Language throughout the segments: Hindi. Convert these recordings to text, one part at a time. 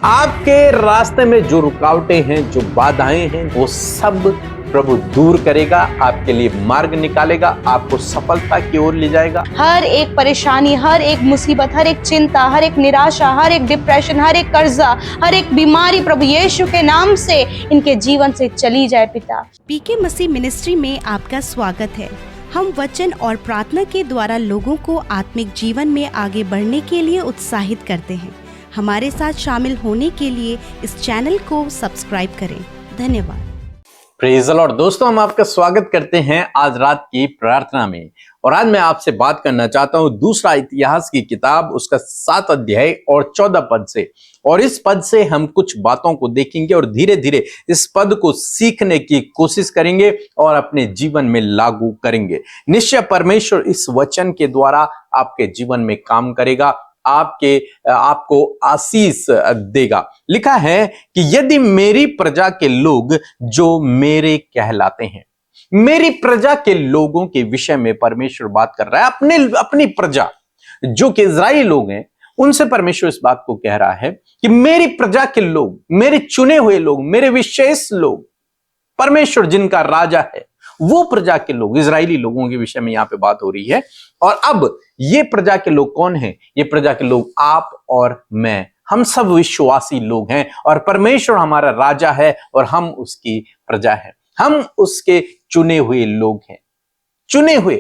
आपके रास्ते में जो रुकावटें हैं, जो बाधाएं हैं, वो सब प्रभु दूर करेगा, आपके लिए मार्ग निकालेगा, आपको सफलता की ओर ले जाएगा। हर एक परेशानी, हर एक मुसीबत, हर एक चिंता, हर एक निराशा, हर एक डिप्रेशन, हर एक कर्जा, हर एक बीमारी प्रभु यीशु के नाम से इनके जीवन से चली जाए पिता। पीके मसीह मिनिस्ट्री में आपका स्वागत है। हम वचन और प्रार्थना के द्वारा लोगों को आत्मिक जीवन में आगे बढ़ने के लिए उत्साहित करते हैं। हमारे साथ शामिल होने के लिए इस चैनल को सब्सक्राइब करें। धन्यवाद। Praise the Lord. दोस्तों, हम आपका स्वागत करते हैं आज रात की प्रार्थना में। और आज मैं आपसे बात करना चाहता हूं दूसरा इतिहास की किताब, उसका 7 अध्याय और 14 पद से। और इस पद से हम कुछ बातों को देखेंगे और धीरे धीरे इस पद को सीखने की कोशिश करेंगे और अपने जीवन में लागू करेंगे। निश्चय परमेश्वर इस वचन के द्वारा आपके जीवन में काम करेगा, आपको आशीष देगा। लिखा है कि यदि मेरी प्रजा के लोग जो मेरे कहलाते हैं, मेरी प्रजा के लोगों के विषय में परमेश्वर बात कर रहा है। अपनी प्रजा जो कि इजराइली लोग हैं, उनसे परमेश्वर इस बात को कह रहा है कि मेरी प्रजा के लोग, मेरे चुने हुए लोग, मेरे विशेष लोग, परमेश्वर जिनका राजा है, वो प्रजा के लोग, इजराइली लोगों के विषय में यहां पे बात हो रही है। और अब ये प्रजा के लोग कौन हैं? ये प्रजा के लोग आप और मैं, हम सब विश्वासी लोग हैं और परमेश्वर हमारा राजा है और हम उसकी प्रजा है। हम उसके चुने हुए लोग हैं। चुने हुए,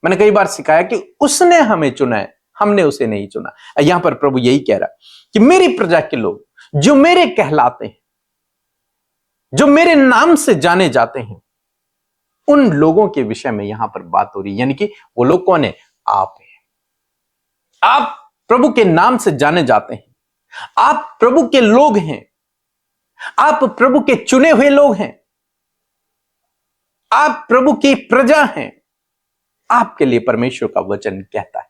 मैंने कई बार सिखाया कि उसने हमें चुना है, हमने उसे नहीं चुना। यहां पर प्रभु यही कह रहा कि मेरी प्रजा के लोग जो मेरे कहलाते हैं, जो मेरे नाम से जाने जाते हैं, उन लोगों के विषय में यहां पर बात हो रही है। यानी कि वो लोग कौन है? आप हैं। आप प्रभु के नाम से जाने जाते हैं, आप प्रभु के लोग हैं, आप प्रभु के चुने हुए लोग हैं, आप प्रभु की प्रजा हैं। आपके लिए परमेश्वर का वचन कहता है।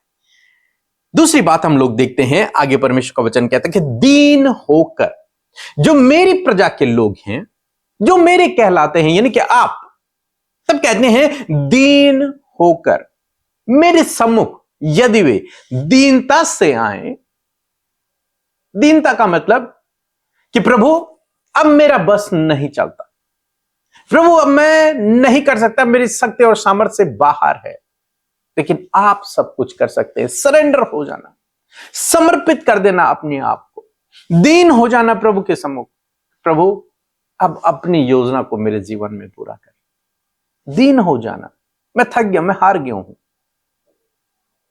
दूसरी बात हम लोग देखते हैं, आगे परमेश्वर का वचन कहता है कि दीन होकर जो मेरी प्रजा के लोग हैं, जो मेरे कहलाते हैं, यानी कि आप तब कहते हैं दीन होकर मेरे सम्मुख यदि वे दीनता से आए। दीनता का मतलब कि प्रभु अब मेरा बस नहीं चलता, प्रभु अब मैं नहीं कर सकता, मेरी शक्ति और सामर्थ्य से बाहर है, लेकिन आप सब कुछ कर सकते हैं। सरेंडर हो जाना, समर्पित कर देना अपने आप को, दीन हो जाना प्रभु के सम्मुख। प्रभु अब अपनी योजना को मेरे जीवन में पूरा कर। दीन हो जाना, मैं थक गया, मैं हार गया हूं,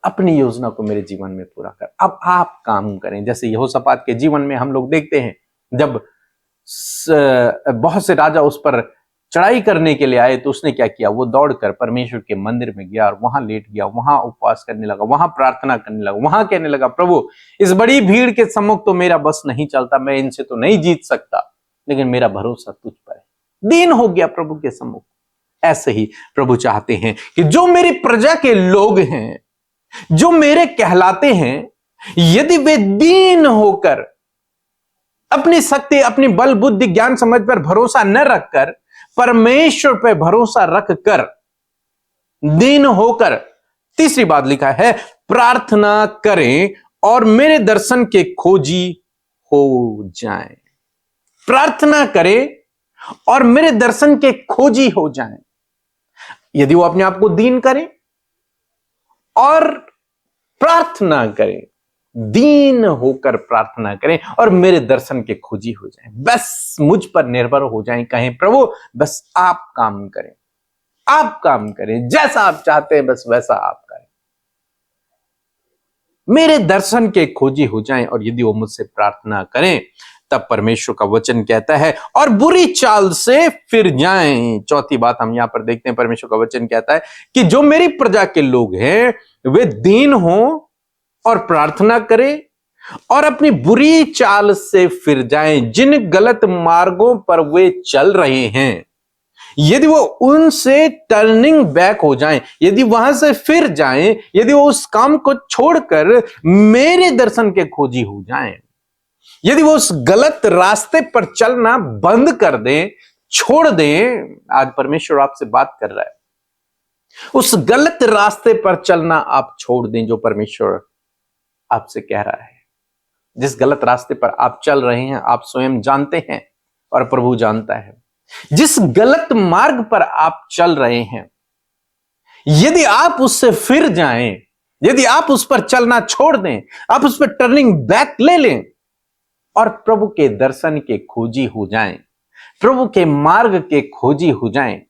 अपनी योजना को मेरे जीवन में पूरा कर। अब आप काम करें। जैसे यहोशापात के जीवन में हम लोग देखते हैं, जब बहुत से राजा उस पर चढ़ाई करने के लिए आए तो उसने क्या किया? वो दौड़कर परमेश्वर के मंदिर में गया और वहां लेट गया, वहां उपवास करने लगा, वहां प्रार्थना करने लगा, वहां कहने लगा प्रभु इस बड़ी भीड़ के सम्मुख तो मेरा बस नहीं चलता, मैं इनसे तो नहीं जीत सकता, लेकिन मेरा भरोसा तुझ पर है। दीन हो गया प्रभु के सम्मुख। ऐसे ही प्रभु चाहते हैं कि जो मेरी प्रजा के लोग हैं, जो मेरे कहलाते हैं, यदि वे दीन होकर अपनी शक्ति, अपनी बल, बुद्धि, ज्ञान, समझ पर भरोसा न रखकर परमेश्वर पर भरोसा रखकर दीन होकर, तीसरी बात लिखा है, प्रार्थना करें और मेरे दर्शन के खोजी हो जाएं। प्रार्थना करें और मेरे दर्शन के खोजी हो जाएं। यदि वो अपने आप को दीन करें और प्रार्थना करें, दीन होकर प्रार्थना करें और मेरे दर्शन के खोजी हो जाएं, बस मुझ पर निर्भर हो जाएं, कहें प्रभु बस आप काम करें, आप काम करें, जैसा आप चाहते हैं बस वैसा आप करें, मेरे दर्शन के खोजी हो जाएं। और यदि वो मुझसे प्रार्थना करें, तब परमेश्वर का वचन कहता है और बुरी चाल से फिर जाएं। चौथी बात हम यहां पर देखते हैं, परमेश्वर का वचन कहता है कि जो मेरी प्रजा के लोग हैं वे दीन हो और प्रार्थना करें और अपनी बुरी चाल से फिर जाएं। जिन गलत मार्गों पर वे चल रहे हैं, यदि वो उनसे टर्निंग बैक हो जाएं, यदि वहां से फिर जाएं, यदि वो उस काम को छोड़कर मेरे दर्शन के खोजी हो जाएं, यदि वो उस गलत रास्ते पर चलना बंद कर दें, छोड़ दें, आज परमेश्वर आपसे बात कर रहा है, उस गलत रास्ते पर चलना आप छोड़ दें जो परमेश्वर आपसे कह रहा है। जिस गलत रास्ते पर आप चल रहे हैं आप स्वयं जानते हैं और प्रभु जानता है। जिस गलत मार्ग पर आप चल रहे हैं, यदि आप उससे फिर जाएं, यदि आप उस पर चलना छोड़ दें, आप उस पर टर्निंग बैक ले लें और प्रभु के दर्शन के खोजी हो जाएं, प्रभु के मार्ग के खोजी हो जाएं,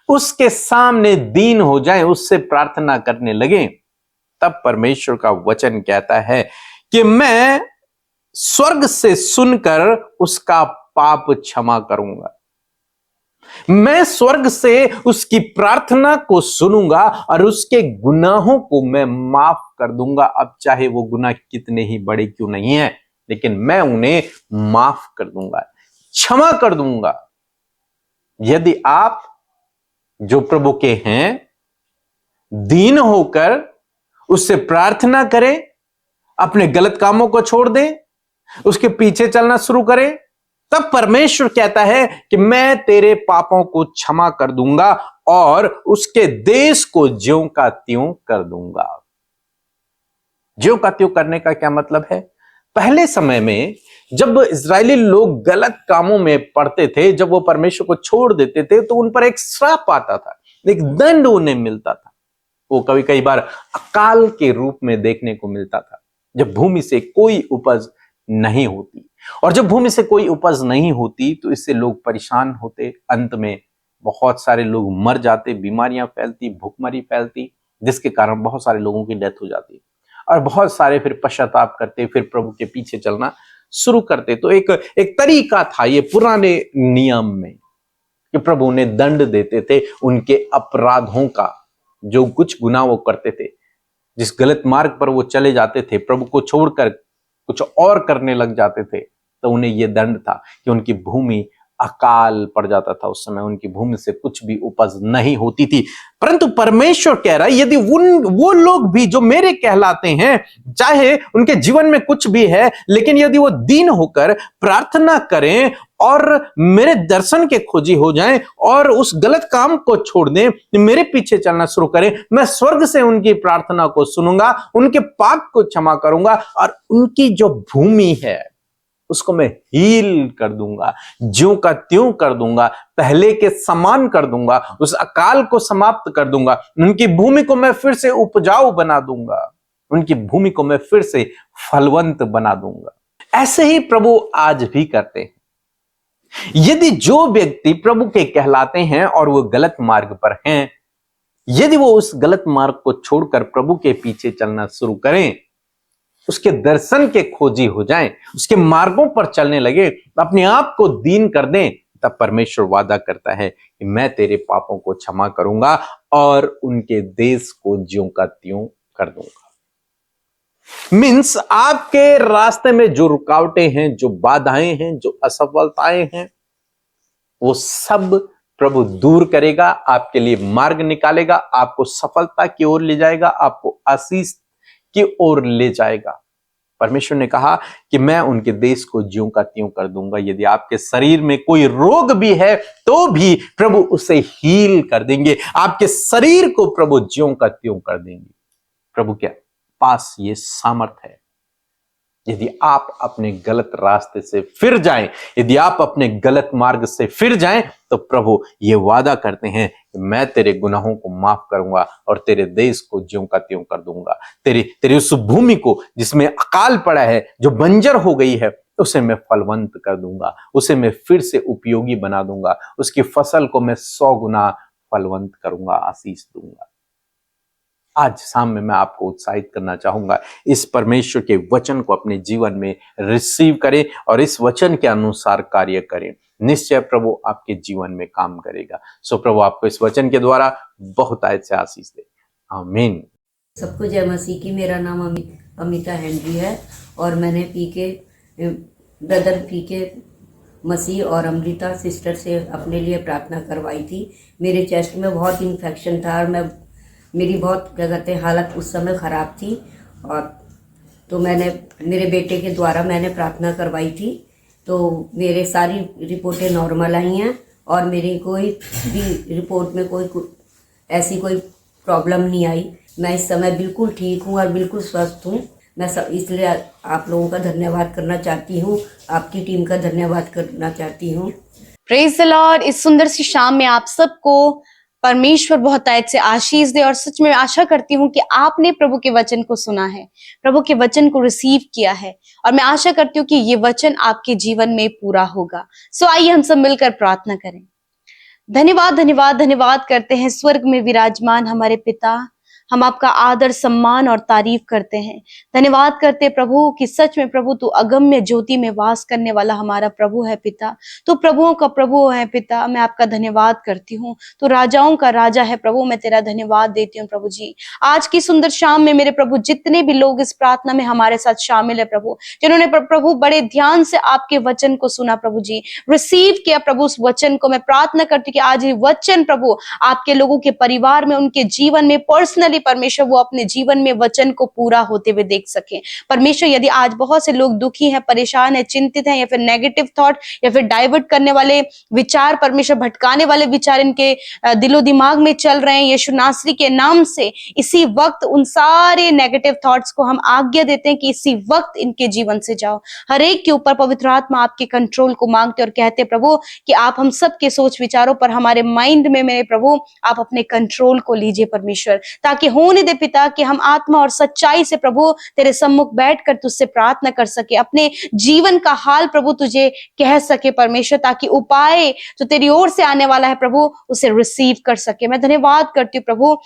उसके सामने दीन हो जाएं, उससे प्रार्थना करने लगें, तब परमेश्वर का वचन कहता है कि मैं स्वर्ग से सुनकर उसका पाप क्षमा करूंगा। मैं स्वर्ग से उसकी प्रार्थना को सुनूंगा और उसके गुनाहों को मैं माफ कर दूंगा। अब चाहे वो गुनाह कितने ही बड़े क्यों नहीं है, लेकिन मैं उन्हें माफ कर दूंगा, क्षमा कर दूंगा। यदि आप जो प्रभु के हैं दीन होकर उससे प्रार्थना करें, अपने गलत कामों को छोड़ दें, उसके पीछे चलना शुरू करें, तब परमेश्वर कहता है कि मैं तेरे पापों को क्षमा कर दूंगा और उसके देश को ज्यों का त्यों कर दूंगा। ज्यों का त्यों करने का क्या मतलब है? पहले समय में जब इजरायली लोग गलत कामों में पड़ते थे, जब वो परमेश्वर को छोड़ देते थे, तो उन पर एक श्राप आता था, एक दंड उन्हें मिलता था। वो कई बार अकाल के रूप में देखने को मिलता था, जब भूमि से कोई उपज नहीं होती। और जब भूमि से कोई उपज नहीं होती तो इससे लोग परेशान होते, अंत में बहुत सारे लोग मर जाते, बीमारियां फैलती, भूखमरी फैलती, जिसके कारण बहुत सारे लोगों की डेथ हो जाती और बहुत सारे फिर पश्चाताप करते, फिर प्रभु के पीछे चलना शुरू करते। तो एक तरीका था ये पुराने नियम में कि प्रभु उन्हें दंड देते थे उनके अपराधों का, जो कुछ गुनाह वो करते थे, जिस गलत मार्ग पर वो चले जाते थे, प्रभु को छोड़कर कुछ और करने लग जाते थे, तो उन्हें यह दंड था कि उनकी भूमि अकाल पड़ जाता था। उस समय उनकी भूमि से कुछ भी उपज नहीं होती थी। परंतु परमेश्वर कह रहा है यदि वो लोग भी जो मेरे कहलाते हैं, चाहे उनके जीवन में कुछ भी है, लेकिन यदि वो दीन होकर प्रार्थना करें और मेरे दर्शन के खोजी हो जाएं और उस गलत काम को छोड़ दें, मेरे पीछे चलना शुरू करें, मैं स्वर्ग से उनकी प्रार्थना को सुनूंगा, उनके पाप को क्षमा करूंगा और उनकी जो भूमि है उसको मैं हील कर दूंगा, ज्यों का त्यों कर दूंगा, पहले के समान कर दूंगा, उस अकाल को समाप्त कर दूंगा, उनकी भूमि को मैं फिर से उपजाऊ बना दूंगा, उनकी भूमि को मैं फिर से फलवंत बना दूंगा। ऐसे ही प्रभु आज भी करते हैं। यदि जो व्यक्ति प्रभु के कहलाते हैं और वो गलत मार्ग पर हैं, यदि वो उस गलत मार्ग को छोड़कर प्रभु के पीछे चलना शुरू करें, उसके दर्शन के खोजी हो जाएं, उसके मार्गों पर चलने लगे, अपने आप को दीन कर दें, तब परमेश्वर वादा करता है कि मैं तेरे पापों को क्षमा करूंगा और उनके देश को ज्यों का त्यों कर दूंगा। मीन्स आपके रास्ते में जो रुकावटें हैं, जो बाधाएं हैं, जो असफलताएं हैं, वो सब प्रभु दूर करेगा, आपके लिए मार्ग निकालेगा, आपको सफलता की ओर ले जाएगा, आपको आशीष की ओर ले जाएगा। परमेश्वर ने कहा कि मैं उनके देश को ज्यों का त्यों कर दूंगा। यदि आपके शरीर में कोई रोग भी है तो भी प्रभु उसे हील कर देंगे, आपके शरीर को प्रभु ज्यों का त्यों कर देंगे। प्रभु के पास ये सामर्थ है। यदि आप अपने गलत रास्ते से फिर जाएं, यदि आप अपने गलत मार्ग से फिर जाएं, तो प्रभु ये वादा करते हैं कि मैं तेरे गुनाहों को माफ करूंगा और तेरे देश को ज्यों का त्यों कर दूंगा। तेरी उस भूमि को जिसमें अकाल पड़ा है, जो बंजर हो गई है, उसे मैं फलवंत कर दूंगा, उसे मैं फिर से उपयोगी बना दूंगा, उसकी फसल को मैं 100 गुना फलवंत करूंगा, आशीष दूंगा। आज शाम में मैं आपको उत्साहित करना चाहूंगा, इस परमेश्वर के वचन को अपने जीवन में रिसीव करें और इस वचन के अनुसार कार्य करें। निश्चय प्रभु आपके जीवन में काम करेगा। सो प्रभु आपको इस वचन के द्वारा बहुत से आशीष दे। आमीन। सबको जय मसीह की। मेरा नाम अमिता हेनरी है और मैंने ब्रदर पीके मसीह और अमृता सिस्टर से अपने लिए प्रार्थना करवाई थी। मेरे चेस्ट में बहुत इन्फेक्शन था और मेरी बहुत क्या कहते हैं हालत उस समय ख़राब थी, और तो मैंने मेरे बेटे के द्वारा मैंने प्रार्थना करवाई थी, तो मेरे सारी रिपोर्टें नॉर्मल आई हैं और मेरी कोई भी रिपोर्ट में ऐसी कोई प्रॉब्लम नहीं आई। मैं इस समय बिल्कुल ठीक हूँ और बिल्कुल स्वस्थ हूँ। मैं सब इसलिए आप लोगों का धन्यवाद करना चाहती हूँ, आपकी टीम का धन्यवाद करना चाहती हूँ। Praise the Lord. इस सुंदर सी शाम में आप सबको परमेश्वर बहुत तहे से आशीष दे और सच में आशा करती हूँ कि आपने प्रभु के वचन को सुना है, प्रभु के वचन को रिसीव किया है और मैं आशा करती हूँ कि ये वचन आपके जीवन में पूरा होगा। सो आइए हम सब मिलकर प्रार्थना करें। धन्यवाद धन्यवाद धन्यवाद करते हैं स्वर्ग में विराजमान हमारे पिता, हम आपका आदर सम्मान और तारीफ करते हैं। धन्यवाद करते प्रभु कि सच में प्रभु तू अगम्य ज्योति में वास करने वाला हमारा प्रभु है पिता, तू प्रभुओं का प्रभु है पिता। मैं आपका धन्यवाद करती हूँ, तू राजाओं का राजा है प्रभु, मैं तेरा धन्यवाद देती हूँ प्रभु जी। आज की सुंदर शाम में मेरे प्रभु जितने भी लोग इस प्रार्थना में हमारे साथ शामिल है प्रभु, जिन्होंने प्रभु बड़े ध्यान से आपके वचन को सुना प्रभु जी, रिसीव किया प्रभु उस वचन को, मैं प्रार्थना करती हूँ कि आज ये वचन प्रभु आपके लोगों के परिवार में, उनके जीवन में पर्सनली परमेश्वर वो अपने जीवन में वचन को पूरा होते हुए देख सके। परमेश्वर यदि आज बहुत से लोग दुखी हैं, परेशान हैं, चिंतित हैं या फिर नेगेटिव थॉट या फिर डाइवर्ट करने वाले विचार, परमेश्वर भटकाने वाले विचार इनके दिलो दिमाग में चल रहे हैं, यीशु नासरी के नाम से इसी वक्त उन सारे नेगेटिव थॉट्स को हम आज्ञा देते हैं कि इसी वक्त इनके जीवन से जाओ। हर एक के ऊपर पवित्र आत्मा आपके कंट्रोल को मांगते और कहते प्रभु कि आप हम सब के सोच विचारों पर, हमारे माइंड में मेरे प्रभु आप अपने कंट्रोल को लीजिए परमेश्वर, ताकि होने दे पिता कि हम आत्मा और सच्चाई से प्रभु तेरे सम्मुख बैठकर तुझसे प्रार्थना कर सके, अपने जीवन का हाल प्रभु तुझे कह सके परमेश्वर, ताकि उपाय जो तेरी ओर से आने वाला है प्रभु उसे रिसीव कर सके। मैं धन्यवाद करती हूँ प्रभु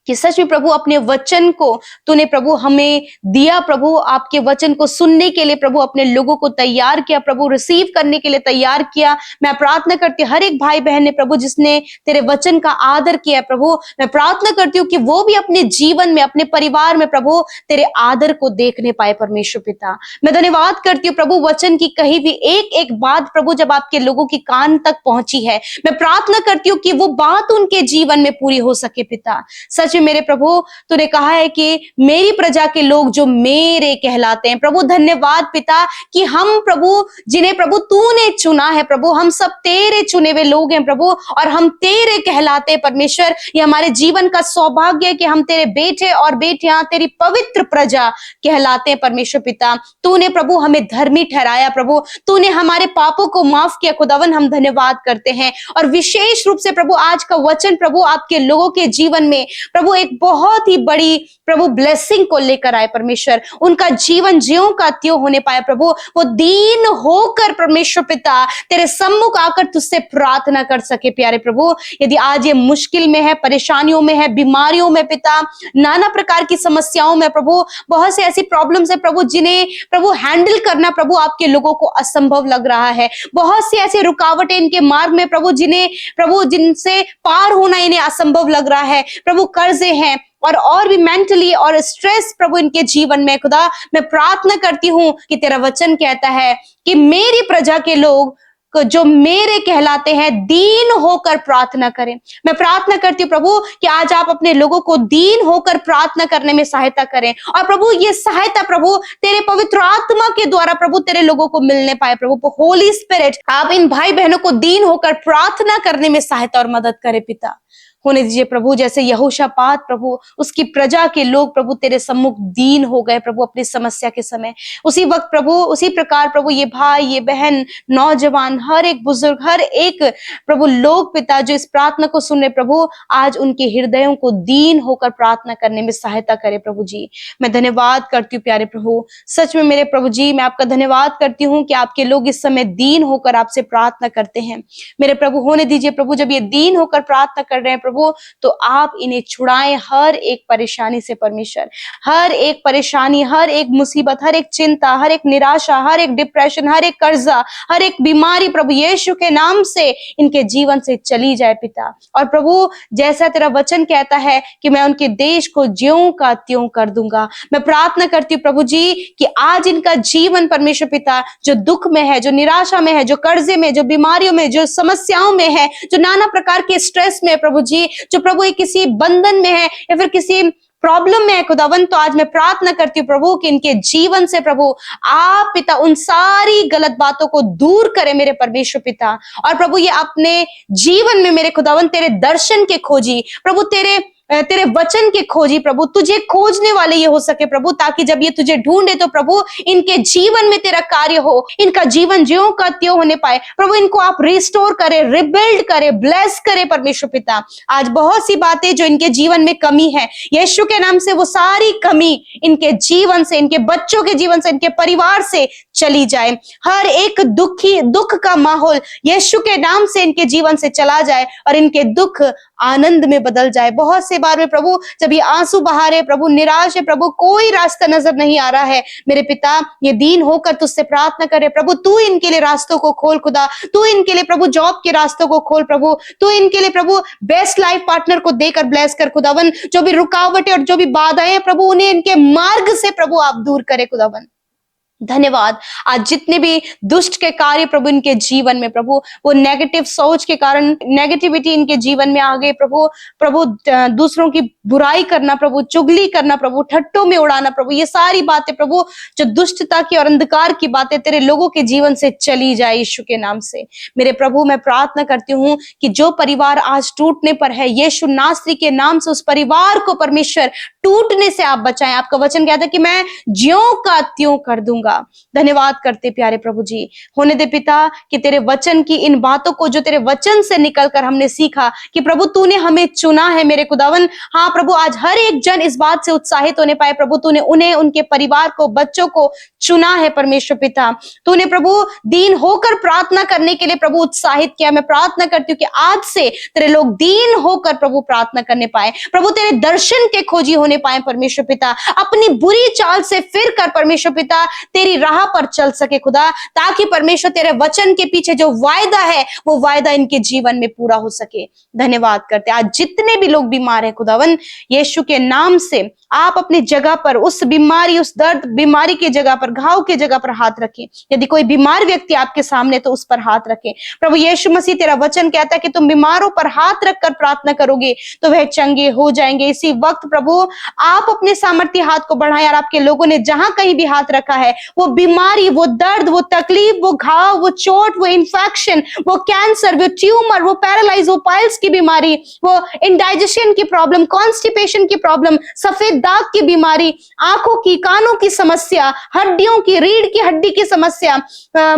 कि सच में प्रभु अपने वचन को तूने प्रभु हमें दिया प्रभु, आपके वचन को सुनने के लिए प्रभु अपने लोगों को तैयार किया प्रभु, रिसीव करने के लिए तैयार किया। मैं प्रार्थना करती हूँ हर एक भाई बहन ने प्रभु जिसने तेरे वचन का आदर किया प्रभु, मैं प्रार्थना करती हूँ कि वो भी अपने जीवन में, अपने परिवार में प्रभु तेरे आदर को देखने पाए परमेश्वर पिता। मैं धन्यवाद करती हूँ प्रभु वचन की कहीं भी एक एक बात प्रभु जब आपके लोगों की कान तक पहुंची है, मैं प्रार्थना करती हूँ कि वो बात उनके जीवन में पूरी हो सके पिता। सच मेरे प्रभु तूने कहा है कि मेरी प्रजा के लोग जो मेरे कहलाते हैं प्रभु, धन्यवाद पिता कि हम प्रभु जिन्हें प्रभु तूने चुना है प्रभु, हम सब तेरे चुने हुए लोग हैं प्रभु और हम तेरे कहलाते हैं परमेश्वर। ये हमारे जीवन का सौभाग्य है कि हम तेरे बेटे और बेटियां, तेरी पवित्र प्रजा कहलाते हैं परमेश्वर पिता। तूने प्रभु हमें धर्मी ठहराया प्रभु, तूने हमारे पापों को माफ किया खुदावन, हम धन्यवाद करते हैं। और विशेष रूप से प्रभु आज का वचन प्रभु आपके लोगों के जीवन में प्रभु एक बहुत ही बड़ी प्रभु ब्लेसिंग को लेकर आए परमेश्वर, उनका जीवन ज्यों का त्यों होने पाया प्रभु, वो दीन होकर परमेश्वर पिता तेरे सम्मुख आकर तुझसे प्रार्थना कर सके प्यारे प्रभु। यदि आज ये मुश्किल में है, परेशानियों में है, बीमारियों में पिता, नाना प्रकार की समस्याओं में प्रभु, बहुत से ऐसी प्रॉब्लम्स है प्रभु जिन्हें प्रभु हैंडल करना प्रभु आपके लोगों को असंभव लग रहा है, बहुत सी ऐसी रुकावटें इनके मार्ग में प्रभु जिन्हें प्रभु जिनसे पार होना इन्हें असंभव लग रहा है प्रभु, कर्जे हैं और भी मेंटली और स्ट्रेस प्रभु इनके जीवन में खुदा, मैं प्रार्थना करती हूं कि तेरा वचन कहता है कि मेरी प्रजा के लोग जो मेरे कहलाते हैं दीन होकर प्रार्थना करें। मैं प्रार्थना करती हूँ प्रभु कि आज आप अपने लोगों को दीन होकर प्रार्थना करने में सहायता करें और प्रभु ये सहायता प्रभु तेरे पवित्र आत्मा के द्वारा प्रभु तेरे लोगों को मिलने पाए प्रभु। होली स्पिरिट आप इन भाई बहनों को दीन होकर प्रार्थना करने में सहायता और मदद करे पिता। होने दीजिए प्रभु जैसे यहोशापात प्रभु, उसकी प्रजा के लोग प्रभु तेरे सम्मुख दीन हो गए प्रभु अपनी समस्या के समय, उसी वक्त प्रभु उसी प्रकार प्रभु ये भाई, ये बहन, नौजवान, हर एक बुजुर्ग, हर एक प्रभु लोग पिता जो इस प्रार्थना को सुन रहे प्रभु, आज उनके हृदयों को दीन होकर प्रार्थना करने में सहायता करे प्रभु जी। मैं धन्यवाद करती हूँ प्यारे प्रभु, सच में मेरे प्रभु जी मैं आपका धन्यवाद करती हूँ कि आपके लोग इस समय दीन होकर आपसे प्रार्थना करते हैं मेरे प्रभु। होने दीजिए प्रभु जब ये दीन होकर प्रार्थना कर रहे हैं प्रभु, तो आप इन्हें छुड़ाएं हर एक परेशानी से परमेश्वर, हर एक परेशानी, हर एक मुसीबत, हर एक चिंता, हर एक निराशा, हर एक डिप्रेशन, हर एक कर्जा, हर एक बीमारी प्रभु यीशु के नाम से इनके जीवन से चली जाए पिता। और प्रभु जैसा तेरा वचन कहता है कि मैं उनके देश को ज्यों का त्यों कर दूंगा, मैं प्रार्थना करती हूँ प्रभु जी कि आज इनका जीवन परमेश्वर पिता जो दुख में है, जो निराशा में है, जो कर्जे में, जो बीमारियों में, जो समस्याओं में है, जो नाना प्रकार के स्ट्रेस में प्रभु जी, जो प्रभु एक किसी बंधन में है या फिर किसी प्रॉब्लम में है खुदावन, तो आज मैं प्रार्थना करती हूँ प्रभु कि इनके जीवन से प्रभु आप पिता उन सारी गलत बातों को दूर करें मेरे परमेश्वर पिता। और प्रभु ये अपने जीवन में मेरे खुदावन तेरे दर्शन के खोजी प्रभु, तेरे तेरे वचन के खोजी प्रभु, तुझे खोजने वाले ये हो सके प्रभु, ताकि जब ये तुझे ढूंढे तो प्रभु इनके जीवन में तेरा कार्य हो, इनका जीवन ज्यों का त्यों होने पाए प्रभु। इनको आप रिस्टोर करे, रिबिल्ड करे, ब्लेस करे परमेश्वर पिता। आज बहुत सी बातें जो इनके जीवन में कमी है, यीशु के नाम से वो सारी कमी इनके जीवन से, इनके बच्चों के जीवन से, इनके परिवार से चली जाए। हर एक दुख का माहौल यीशु के नाम से इनके जीवन से चला जाए और इनके दुख आनंद में बदल जाए। बहुत से बार में प्रभु जब ये आंसू बहा रहे प्रभु, निराश है प्रभु, कोई रास्ता नजर नहीं आ रहा है, मेरे पिता ये दीन होकर तुझसे प्रार्थना करे प्रभु, तू इनके लिए रास्तों को खोल खुदा, तू इनके लिए प्रभु जॉब के रास्तों को खोल प्रभु, तू इनके लिए प्रभु बेस्ट लाइफ पार्टनर को देकर ब्लेस कर खुदावन। जो भी रुकावटें और जो भी बाधाएं प्रभु, उन्हें इनके मार्ग से प्रभु आप दूर करे खुदावन। धन्यवाद। आज जितने भी दुष्ट के कार्य प्रभु इनके जीवन में प्रभु, वो नेगेटिव सोच के कारण नेगेटिविटी इनके जीवन में आ गई प्रभु, दूसरों की बुराई करना प्रभु, चुगली करना प्रभु, ठट्टों में उड़ाना प्रभु, ये सारी बातें प्रभु जो दुष्टता की और अंधकार की बातें तेरे लोगों के जीवन से चली जाए यीशु के नाम से। मेरे प्रभु मैं प्रार्थना करती हूँ कि जो परिवार आज टूटने पर है, यीशु नासरी के नाम से उस परिवार को परमेश्वर टूटने से आप बचाएं। आपका वचन कहता है कि मैं ज्यों का त्यों कर दूंगा। धन्यवाद करते प्यारे प्रभु जी। होने दे पिता कि तेरे वचन की इन बातों को जो तेरे वचन से निकलकर हमने सीखा कि प्रभु तूने हमें चुना है मेरे खुदावन। हाँ प्रभु, आज हर एक जन इस बात से उत्साहित होने पाए प्रभु, तूने उन्हें, उनके परिवार को, बच्चों को चुना है परमेश्वर पिता। तूने प्रभु दीन होकर प्रार्थना करने के लिए प्रभु उत्साहित किया। मैं प्रार्थना करती हूँ कि आज से तेरे लोग दीन होकर प्रभु प्रार्थना करने पाए प्रभु, तेरे दर्शन के खोजी होने पाए परमेश्वर पिता, अपनी बुरी चाल से फिर कर परमेश्वर पिता तेरी राह पर चल सके खुदा, ताकि परमेश्वर तेरे वचन के पीछे जो वायदा है वो वायदा इनके जीवन में पूरा हो सके। धन्यवाद करते। आज जितने भी लोग बीमार हैं खुदावन, यीशु के नाम से आप अपनी जगह पर उस बीमारी, उस दर्द, बीमारी की जगह पर, घाव की जगह पर हाथ रखें। यदि कोई बीमार व्यक्ति आपके सामने तो उस पर हाथ रखें प्रभु। यीशु मसीह तेरा वचन कहता है कि तुम बीमारों पर हाथ रखकर प्रार्थना करोगे तो वह चंगे हो जाएंगे। इसी वक्त प्रभु आप अपने सामर्थ्य हाथ को बढ़ाएं और आपके लोगों ने जहां कहीं भी हाथ रखा है, वो बीमारी, वो दर्द, वो तकलीफ, वो घाव, वो चोट, वो इंफेक्शन, वो कैंसर, वो ट्यूमर, वो पैरालाइज, वो पाइल्स की बीमारी, वो इंडाइजेशन की प्रॉब्लम, कॉन्स्टिपेशन की प्रॉब्लम, सफेद दाग की बीमारी, आंखों की, कानों की समस्या, हड्डियों की, रीढ़ की हड्डी की समस्या,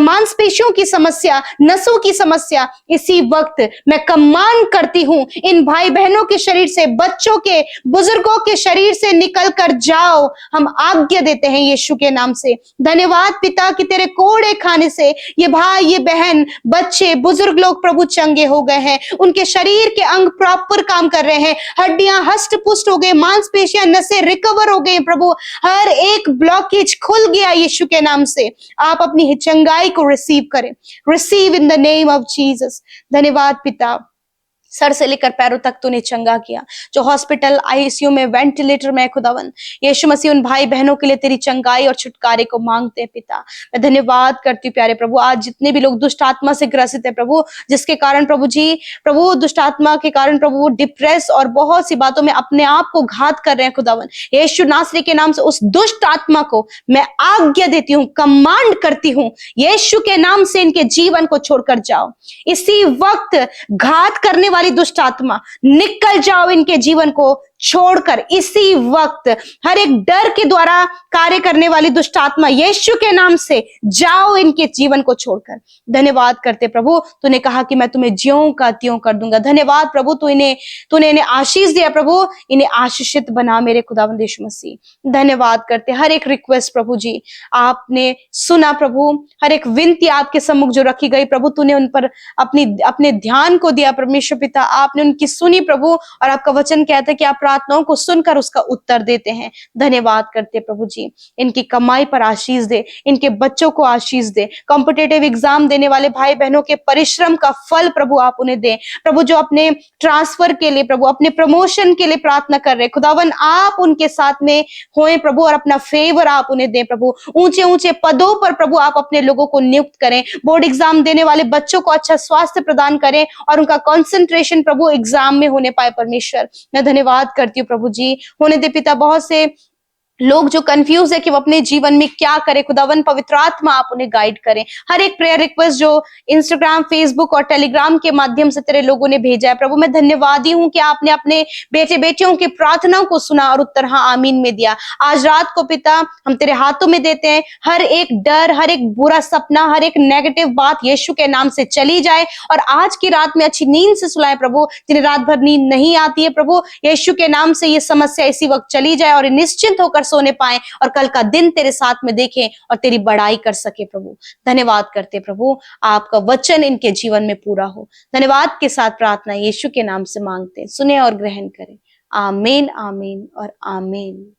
मांसपेशियों की समस्या, नसों की समस्या, इसी वक्त मैं कमांड करती हूं इन भाई बहनों के शरीर से, बच्चों के, बुजुर्गों के शरीर से निकल कर जाओ। हम आज्ञा देते हैं यीशु के नाम से। धन्यवाद पिता कि तेरे कोड़े खाने से ये भाई, ये बहन, बच्चे, बुजुर्ग लोग प्रभु चंगे हो गए हैं। उनके शरीर के अंग प्रॉपर काम कर रहे हैं, हड्डियां हष्ट पुष्ट हो गए, मांसपेशियां, नसें रिकवर हो गई प्रभु, हर एक ब्लॉकेज खुल गया यीशु के नाम से। आप अपनी चंगाई को रिसीव करें, receive in the name of Jesus. धन्यवाद पिता, सर से लेकर पैरों तक तूने चंगा किया। जो हॉस्पिटल, आईसीयू में, वेंटिलेटर में खुदावन, यीशु मसीह उन भाई बहनों के लिए तेरी चंगाई और छुटकारे को मांगते हैं पिता। मैं धन्यवाद करती हूँ प्यारे प्रभु। आज जितने भी लोग दुष्ट आत्मा से ग्रसित है प्रभु, जिसके कारण प्रभु जी, प्रभु दुष्ट आत्मा के कारण प्रभु वो डिप्रेस और बहुत सी बातों में अपने आप को घात कर रहे हैं खुदावन, यीशु नासरी के नाम से उस दुष्ट आत्मा को मैं आज्ञा देती हूँ, कमांड करती हूँ, यीशु के नाम से इनके जीवन को छोड़कर जाओ। इसी वक्त घात करने वाली दुष्ट आत्मा निकल जाओ इनके जीवन को छोड़कर। इसी वक्त हर एक डर के द्वारा कार्य करने वाली दुष्ट आत्मा यीशु के नाम से जाओ इनके जीवन को छोड़कर। धन्यवाद करते प्रभु, तूने कहा कि मैं तुम्हें ज्यों का त्यों कर दूंगा। धन्यवाद प्रभु, तूने इन्हें आशीष दिया प्रभु, इन्हें आशीषित बना मेरे खुदावंद यीशु मसीह। धन्यवाद करते। हर एक रिक्वेस्ट प्रभु जी आपने सुना प्रभु, हर एक विनती आपके सम्मुख जो रखी गई प्रभु, तूने उन पर अपने ध्यान को दिया परमेश्वर पिता, आपने उनकी सुनी प्रभु, और आपका वचन कहता है कि आप प्रार्थनाओं को सुनकर उसका उत्तर देते हैं। धन्यवाद करते प्रभु जी, इनकी कमाई पर आशीष दे, इनके बच्चों को आशीष दे, कॉम्पिटिटिव एग्जाम देने वाले भाई बहनों के परिश्रम का फल प्रभु आप उन्हें दें प्रभु। जो अपने ट्रांसफर के लिए प्रभु, अपने प्रमोशन के लिए प्रार्थना कर रहे खुदावन, आप उनके साथ में होए प्रभु और अपना फेवर आप उन्हें दें प्रभु। ऊंचे ऊंचे पदों पर प्रभु आप अपने लोगों को नियुक्त करें। बोर्ड एग्जाम देने वाले बच्चों को अच्छा स्वास्थ्य प्रदान करें और उनका कंसंट्रेशन प्रभु एग्जाम में होने पाए परमेश्वर। मैं धन्यवाद करती हूँ प्रभु जी। होने दे पिता, बहुत से लोग जो कंफ्यूज है कि वो अपने जीवन में क्या करें, खुदावन पवित्र आत्मा आप उन्हें गाइड करें। हर एक प्रेयर रिक्वेस्ट जो इंस्टाग्राम, फेसबुक और टेलीग्राम के माध्यम से तेरे लोगों ने भेजा है, प्रभु मैं धन्यवादी हूं कि आपने अपने बेटे बेटियों की प्रार्थनाओं को सुना और उत्तर हाँ आमीन में दिया। आज रात को पिता हम तेरे हाथों में देते हैं। हर एक डर, हर एक बुरा सपना, हर एक नेगेटिव बात यीशु के नाम से चली जाए और आज की रात में अच्छी नींद से सुलाए प्रभु। जिन्हें रात भर नींद नहीं आती है प्रभु, यीशु के नाम से ये समस्या इसी वक्त चली जाए और निश्चिंत होकर सोने पाए और कल का दिन तेरे साथ में देखें और तेरी बड़ाई कर सके प्रभु। धन्यवाद करते प्रभु, आपका वचन इनके जीवन में पूरा हो। धन्यवाद के साथ प्रार्थना यीशु के नाम से मांगते, सुने और ग्रहण करें। आमीन, आमीन और आमीन।